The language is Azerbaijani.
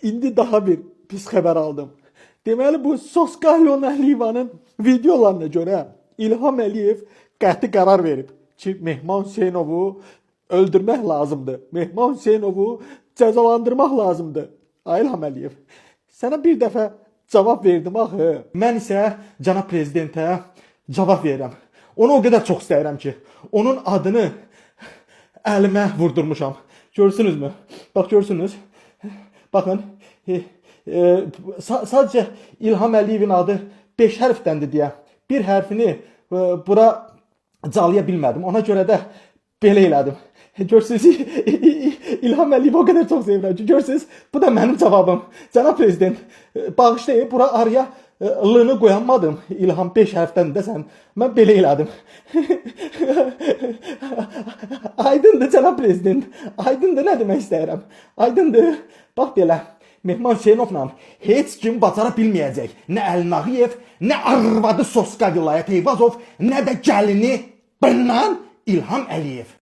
İndi daha bir pis xəbər aldım. Deməli bu Soskalyon Əliyevanın videolarına görə İlham Əliyev qəti qərar verib ki, Mehman Hüseynovu öldürmək lazımdır. Mehman Hüseynovu cəzalandırmaq lazımdır. Ay İlham Əliyev, sənə bir dəfə cavab verdim axı. Mən isə cənab prezidentə cavab verirəm. Onu o qədər çox istəyirəm ki, onun adını əlimə vurdurmuşam. Görsünüzmü? Bax görsünüz. Baxın, sadəcə İlham Əliyevin adı 5 hərfdəndir deyə bir hərfini bura calaya bilmədim. Ona görə də belə elədim. Görsünüz, İlham Əliyev o qədər çox sevirəm ki, görsünüz, bu da mənim cavabım. Cənab prezident, bağışlayın, bura araya lını qoyanmadım. İlham 5 hərfdən desən, mən belə elədim. Aydındır cənab prezident, aydındır nə demək istəyirəm. Aydındır, bax belə. Mehman Hüseynovla heç kim bacara bilməyəcək. Nə Əli Nağıyev, nə arvadı Soska Vilayət Eyvazov, nə də gəlini Bənnən İlham Əliyev.